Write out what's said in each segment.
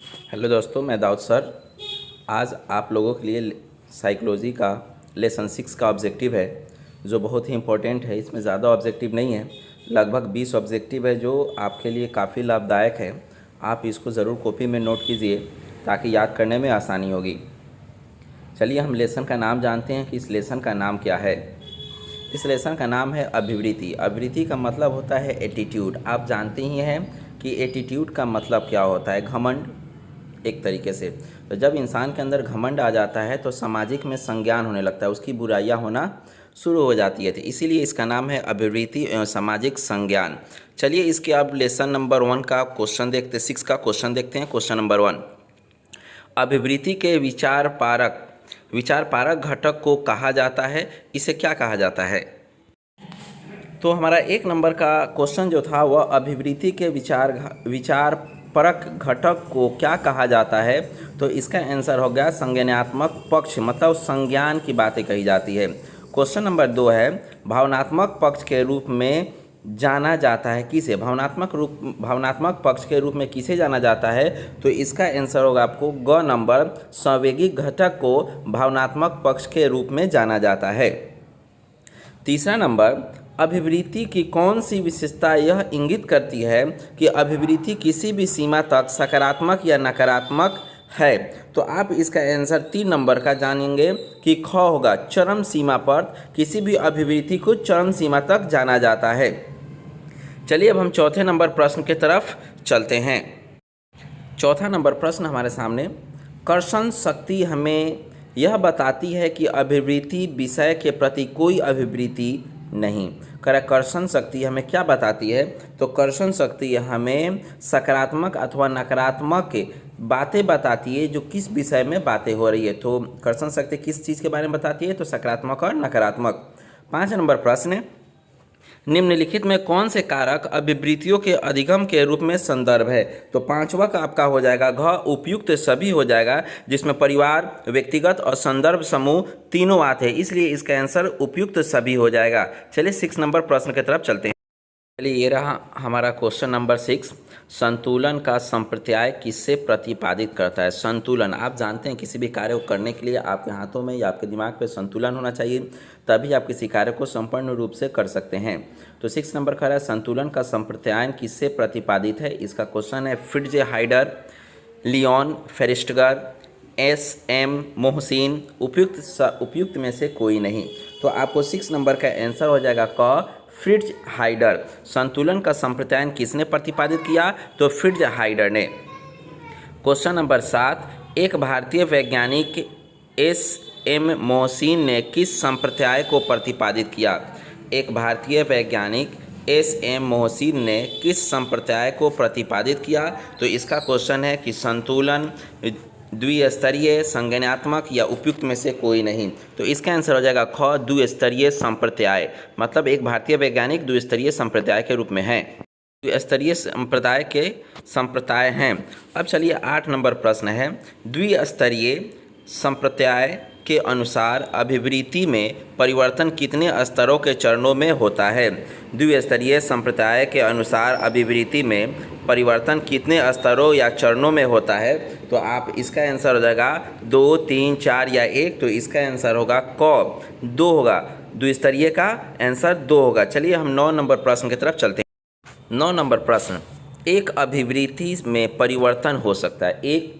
Hello दोस्तों, मैं Dawood sir. आज आप लोगों के लिए साइकोलॉजी का लेसन 6 का ऑब्जेक्टिव है जो बहुत ही इम्पोर्टेंट है। इसमें ज़्यादा ऑब्जेक्टिव नहीं है, लगभग 20 ऑब्जेक्टिव है जो आपके लिए काफ़ी लाभदायक है। आप इसको ज़रूर कॉपी में नोट कीजिए ताकि याद करने में आसानी होगी। चलिए हम लेसन का नाम जानते हैं कि इस लेसन का नाम क्या है। इस लेसन का नाम है अभिवृत्ति। अभिवृत्ति का मतलब होता है एटीट्यूड। आप जानते ही हैं कि एटीट्यूड का मतलब क्या होता है, घमंड एक तरीके से। तो जब इंसान के अंदर घमंड आ जाता है तो सामाजिक में संज्ञान होने लगता है, उसकी बुराइयां होना शुरू हो जाती है। तो इसीलिए इसका नाम है अभिवृत्ति एवं सामाजिक संज्ञान। चलिए इसके अब लेसन नंबर 1 का क्वेश्चन देखते 6 का क्वेश्चन देखते हैं। क्वेश्चन नंबर 1, अभिवृत्ति के विचार पारक घटक को कहा जाता है, इसे क्या कहा जाता है? तो हमारा 1 नंबर का क्वेश्चन जो था वह अभिवृत्ति के विचार परक घटक को क्या कहा जाता है। तो इसका आंसर हो गया संज्ञानात्मक पक्ष, मतलब संज्ञान की बातें कही जाती है। क्वेश्चन नंबर 2 है, भावनात्मक पक्ष के रूप में जाना जाता है किसे? भावनात्मक पक्ष के रूप में किसे जाना जाता है? तो इसका आंसर होगा आपको ग नंबर, संवेगी घटक को भावनात्मक पक्ष के रूप में जाना जाता है। तीसरा नंबर, अभिवृत्ति की कौन सी विशेषता यह इंगित करती है कि अभिवृत्ति किसी भी सीमा तक सकारात्मक या नकारात्मक है? तो आप इसका आंसर 3 नंबर का जानेंगे कि ख होगा, चरम सीमा पर किसी भी अभिवृत्ति को चरम सीमा तक जाना जाता है। चलिए अब हम चौथे नंबर प्रश्न की तरफ चलते हैं। चौथा नंबर प्रश्न हमारे सामने, कर्षण शक्ति हमें यह बताती है कि अभिवृत्ति विषय के प्रति कोई अभिवृत्ति नहीं। कर्षण शक्ति हमें क्या बताती है? तो कर्षण शक्ति हमें सकारात्मक अथवा नकारात्मक बातें बताती है, जो किस विषय में बातें हो रही है। तो कर्षण शक्ति किस चीज़ के बारे में बताती है? तो सकारात्मक और नकारात्मक। 5 नंबर प्रश्न, निम्नलिखित में कौन से कारक अभिवृत्तियों के अधिगम के रूप में संदर्भ है? तो 5वां का आपका हो जाएगा घ, उपयुक्त सभी हो जाएगा, जिसमें परिवार, व्यक्तिगत और संदर्भ समूह तीनों आते हैं, इसलिए इसका आंसर उपयुक्त सभी हो जाएगा। चलिए 6 नंबर प्रश्न की तरफ चलते हैं। चलिए ये रहा हमारा क्वेश्चन नंबर 6, संतुलन का संप्रत्यय किससे प्रतिपादित करता है? संतुलन, आप जानते हैं किसी भी कार्य को करने के लिए आपके हाथों में या आपके दिमाग पे संतुलन होना चाहिए, तभी आप किसी कार्य को संपूर्ण रूप से कर सकते हैं। तो 6 नंबर का है, संतुलन का संप्रत्ययन किससे प्रतिपादित है? इसका क्वेश्चन है फिट्ज़हाइमर, लियोन फेरिस्टगर, SM मोहसिन, उपयुक्त में से कोई नहीं। तो आपको 6 नंबर का आंसर हो जाएगा क, फिट्ज़हाइमर। संतुलन का संप्रत्ययन किसने प्रतिपादित किया? तो फिट्ज़हाइमर ने। क्वेश्चन नंबर 7, एक भारतीय वैज्ञानिक SM मोहसिन ने किस संप्रत्यय को प्रतिपादित किया? एक भारतीय वैज्ञानिक SM मोहसिन ने किस संप्रत्यय को प्रतिपादित किया? तो इसका क्वेश्चन है कि संतुलन, द्विस्तरीय, संज्ञानात्मक या उपयुक्त में से कोई नहीं। तो इसका आंसर हो जाएगा ख, द्विस्तरीय संप्रत्यय, मतलब एक भारतीय वैज्ञानिक द्विस्तरीय संप्रत्यय के रूप में है, द्विस्तरीय संप्रदाय हैं। अब चलिए 8 नंबर प्रश्न है, द्विस्तरीय संप्रदाय के अनुसार अभिवृत्ति में परिवर्तन कितने स्तरों के चरणों में होता है? द्विस्तरीय संप्रदाय के अनुसार अभिवृत्ति में परिवर्तन कितने स्तरों या चरणों में होता है? तो आप इसका आंसर हो जाएगा 2, 3, 4 या 1। तो इसका आंसर होगा क, 2 होगा, द्विस्तरीय का आंसर 2 होगा। चलिए हम 9 नंबर प्रश्न की तरफ चलते हैं। 9 नंबर प्रश्न, एक अभिवृत्ति में परिवर्तन हो सकता है, एक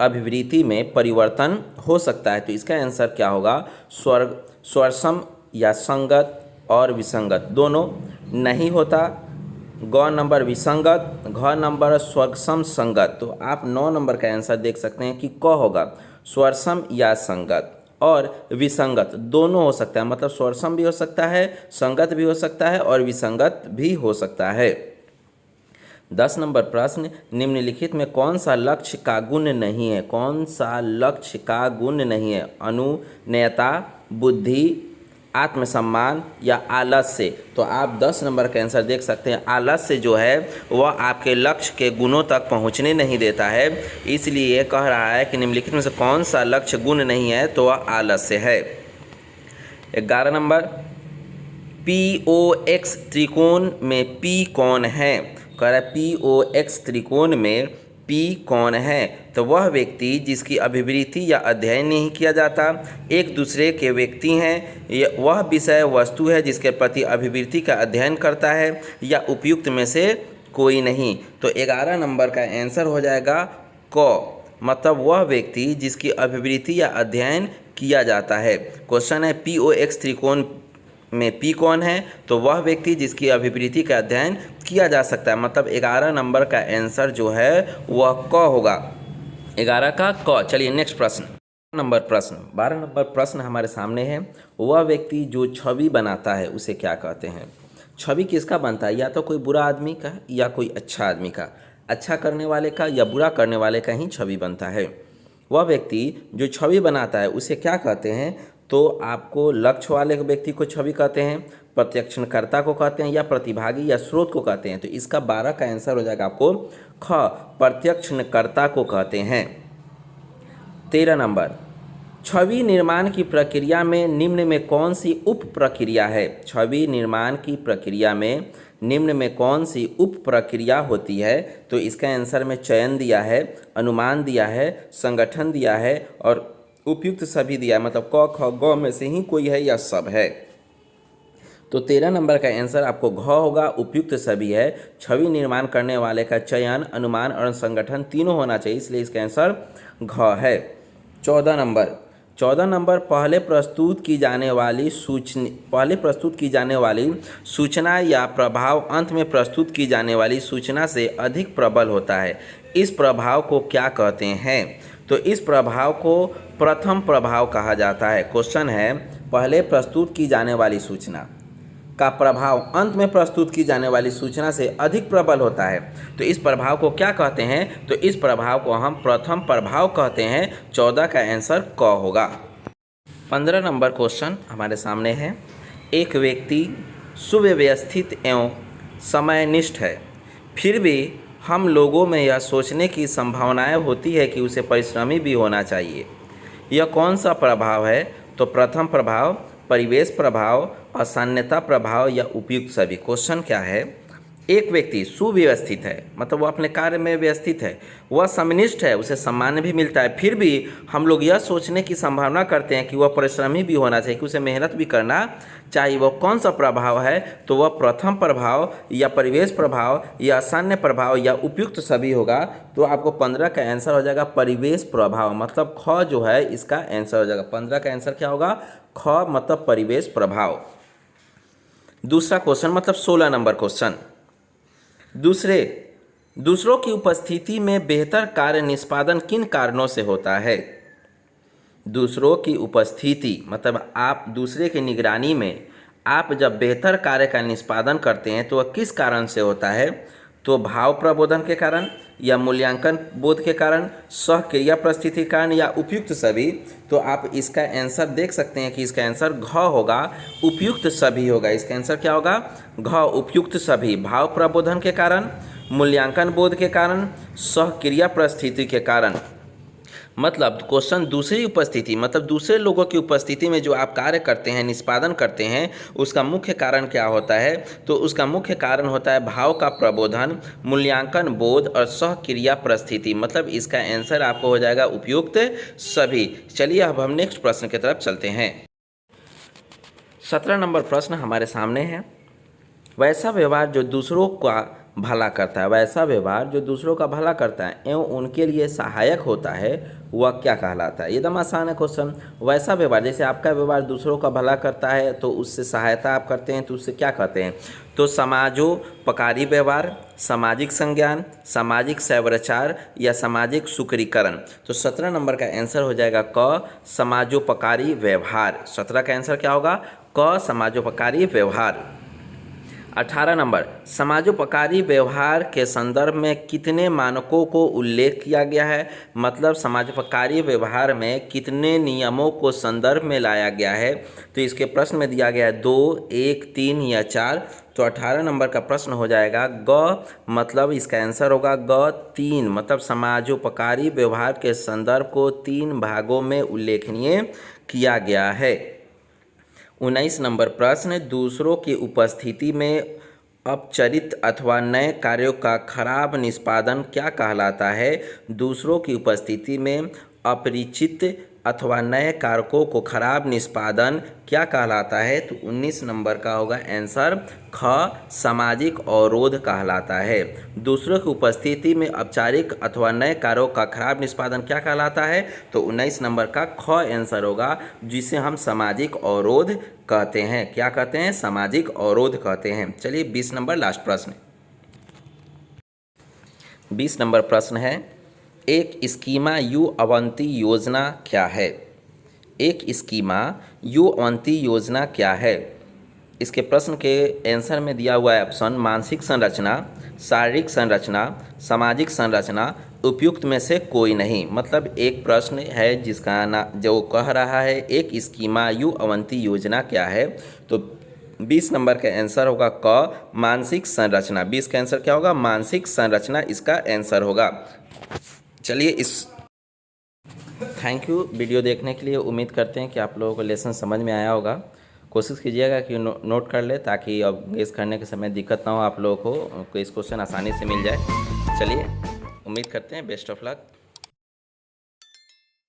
अभिवृत्ति में परिवर्तन हो सकता है। तो इसका आंसर क्या होगा? स्वरसम या संगत और विसंगत दोनों नहीं होता। ग नंबर विसंगत, घ नंबर स्वरसम संगत। तो आप 9 नंबर का आंसर देख सकते हैं कि क होगा, स्वरसम या संगत और विसंगत दोनों हो सकता है, मतलब स्वरसम भी हो सकता है, संगत भी हो सकता है और विसंगत भी हो सकता है। 10 नंबर प्रश्न, निम्नलिखित में कौन सा लक्ष्य का गुण नहीं है? कौन सा लक्ष्य का गुण नहीं है? अनुनयता, बुद्धि, आत्मसम्मान या आलस्य। तो आप 10 नंबर का आंसर देख सकते हैं, आलस्य जो है वह आपके लक्ष्य के गुणों तक पहुंचने नहीं देता है, इसलिए कह रहा है कि निम्नलिखित में से कौन सा लक्ष्य गुण नहीं है? तो वह आलस्य है। 11 नंबर, POX त्रिकोण में P कौन है? कह रहा है POX त्रिकोण में पी कौन है? तो वह व्यक्ति जिसकी अभिवृत्ति या अध्ययन नहीं किया जाता। एक दूसरे के व्यक्ति हैं, वह विषय वस्तु है जिसके प्रति अभिवृत्ति का अध्ययन करता है, या उपयुक्त में से कोई नहीं। तो 11 नंबर का आंसर हो जाएगा क, मतलब वह व्यक्ति जिसकी अभिवृत्ति या अध्ययन किया जाता है। क्वेश्चन है POX त्रिकोण में P कौन है? तो वह व्यक्ति जिसकी अभिवृत्ति का अध्ययन किया जा सकता है, मतलब 11 नंबर का आंसर जो है वह क होगा, 11 का क। चलिए नेक्स्ट प्रश्न, 12 नंबर प्रश्न हमारे सामने है। वह व्यक्ति जो छवि बनाता है उसे क्या कहते हैं? छवि किसका बनता है? या तो कोई बुरा आदमी का या कोई अच्छा आदमी का, अच्छा करने वाले का या बुरा करने वाले का ही छवि बनता है। वह व्यक्ति जो छवि बनाता है उसे क्या कहते हैं? तो आपको लक्ष्य वाले व्यक्ति को छवि कहते हैं, प्रत्यक्षणकर्ता को कहते हैं, या प्रतिभागी या स्रोत को कहते हैं। तो इसका 12 का आंसर हो जाएगा आपको ख, प्रत्यक्षणकर्ता को कहते हैं। 13 नंबर, छवि निर्माण की प्रक्रिया में निम्न में कौन सी उप प्रक्रिया है? छवि निर्माण की प्रक्रिया में निम्न में कौन सी उप प्रक्रिया होती है? तो इसका आंसर में चयन दिया है, अनुमान दिया है, संगठन दिया है और उपयुक्त सभी दिया है, मतलब क ख ग में से ही कोई है या सब है। तो 13 नंबर का आंसर आपको घ होगा, उपयुक्त सभी है। छवि निर्माण करने वाले का चयन, अनुमान और संगठन तीनों होना चाहिए, इसलिए इसका आंसर घ है। 14 नंबर, पहले प्रस्तुत की जाने वाली सूचना या प्रभाव अंत में प्रस्तुत की जाने वाली सूचना से अधिक प्रबल होता है। इस प्रभाव को क्या कहते हैं? तो इस प्रभाव को प्रथम प्रभाव कहा जाता है। क्वेश्चन है, पहले प्रस्तुत की जाने वाली सूचना का प्रभाव अंत में प्रस्तुत की जाने वाली सूचना से अधिक प्रबल होता है, तो इस प्रभाव को क्या कहते हैं? तो इस प्रभाव को हम प्रथम प्रभाव कहते हैं। 14 का आंसर क होगा। 15 नंबर क्वेश्चन हमारे सामने है। एक व्यक्ति सुव्यवस्थित एवं समयनिष्ठ है, फिर भी हम लोगों में यह सोचने की संभावनाएं होती है कि उसे परिश्रमी भी होना चाहिए। यह कौन सा प्रभाव है? तो प्रथम प्रभाव, परिवेश प्रभाव, असान्यता प्रभाव या उपयुक्त सभी। क्वेश्चन क्या है, एक व्यक्ति सुव्यवस्थित है, मतलब वह अपने कार्य में व्यवस्थित है, वह समनिष्ठ है, उसे सम्मान भी मिलता है, फिर भी हम लोग यह सोचने की संभावना करते हैं कि वह परिश्रमी भी होना चाहिए, कि उसे मेहनत भी करना चाहिए। वह कौन सा प्रभाव है? तो वह प्रथम प्रभाव या परिवेश प्रभाव या असान्य प्रभाव या उपयुक्त सभी होगा। तो आपको 15 का आंसर हो जाएगा परिवेश प्रभाव, मतलब ख जो है इसका आंसर हो जाएगा। 15 का आंसर क्या होगा? ख, मतलब परिवेश प्रभाव। दूसरा क्वेश्चन, मतलब 16 नंबर क्वेश्चन, दूसरों की उपस्थिति में बेहतर कार्य निष्पादन किन कारणों से होता है? दूसरों की उपस्थिति मतलब आप दूसरे की निगरानी में आप जब बेहतर कार्य का निष्पादन करते हैं तो वह किस कारण से होता है? तो भाव प्रबोधन के कारण या मूल्यांकन बोध के कारण, सहक्रिया परिस्थिति के कारण या उपयुक्त सभी। तो आप इसका आंसर देख सकते हैं कि इसका आंसर घ होगा, उपयुक्त सभी होगा। इसका आंसर क्या होगा? घ, उपयुक्त सभी। भाव प्रबोधन के कारण, मूल्यांकन बोध के कारण, सहक्रिया परिस्थिति के कारण। मतलब क्वेश्चन दूसरी उपस्थिति, मतलब दूसरे लोगों की उपस्थिति में जो आप कार्य करते हैं, निष्पादन करते हैं, उसका मुख्य कारण क्या होता है? तो उसका मुख्य कारण होता है भाव का प्रबोधन, मूल्यांकन बोध और सहक्रिया परिस्थिति। मतलब इसका आंसर आपको हो जाएगा उपयुक्त सभी। चलिए अब हम नेक्स्ट प्रश्न की तरफ चलते हैं। 17 नंबर प्रश्न हमारे सामने है। वैसा व्यवहार जो दूसरों का भला करता है, वैसा व्यवहार जो दूसरों का भला करता है एवं उनके लिए सहायक होता है वह क्या कहलाता है? एकदम आसान है क्वेश्चन। वैसा व्यवहार, जैसे आपका व्यवहार दूसरों का भला करता है तो उससे सहायता आप करते हैं, तो उससे क्या कहते हैं? तो समाजोपकारी व्यवहार, सामाजिक संज्ञान, सामाजिक सैवरचार या सामाजिक सुकरीकरण। तो 17 नंबर का आंसर हो जाएगा क, समाजोपकारी व्यवहार। 17 का आंसर क्या होगा? क, समाजोपकारी व्यवहार। 18 नंबर, समाजोपकारी व्यवहार के संदर्भ में कितने मानकों को उल्लेख किया गया है? मतलब समाजोपकारी व्यवहार में कितने नियमों को संदर्भ में लाया गया है? तो इसके प्रश्न में दिया गया है 2, 1, 3 या 4। तो 18 नंबर का प्रश्न हो जाएगा ग, मतलब इसका आंसर होगा ग, 3। मतलब समाजोपकारी व्यवहार के संदर्भ को 3 भागों में उल्लेखनीय किया गया है। 19 नंबर प्रश्न, दूसरों की उपस्थिति में अपचरित अथवा नए कार्यों का खराब निष्पादन क्या कहलाता है? दूसरों की उपस्थिति में अपरिचित अथवा नए कारकों को खराब निष्पादन क्या कहलाता है? तो 19 नंबर का होगा आंसर ख, सामाजिक अवरोध कहलाता है। दूसरों की उपस्थिति में औपचारिक अथवा नए कार्यों का खराब निष्पादन क्या कहलाता है? तो 19 नंबर का ख आंसर होगा, जिसे हम सामाजिक अवरोध कहते हैं। क्या कहते हैं? सामाजिक अवरोध कहते हैं। चलिए 20 नंबर लास्ट प्रश्न। 20 नंबर प्रश्न है, एक स्कीमा यू अवंती योजना क्या है? एक स्कीमा यू अवंती योजना क्या है? इसके प्रश्न के आंसर में दिया हुआ है ऑप्शन मानसिक संरचना, शारीरिक संरचना, सामाजिक संरचना, उपयुक्त में से कोई नहीं। मतलब एक प्रश्न है जिसका ना जो कह रहा है एक स्कीमा यू अवंती योजना क्या है, तो 20 नंबर का आंसर होगा क, मानसिक संरचना। 20 का आंसर क्या होगा? मानसिक संरचना इसका आंसर होगा। चलिए इस थैंक यू वीडियो देखने के लिए। उम्मीद करते हैं कि आप लोगों को लेसन समझ में आया होगा। कोशिश कीजिएगा कि नोट कर ले, ताकि अब गेस करने के समय दिक्कत ना हो आप लोगों को, इस क्वेश्चन आसानी से मिल जाए। चलिए उम्मीद करते हैं, बेस्ट ऑफ लक।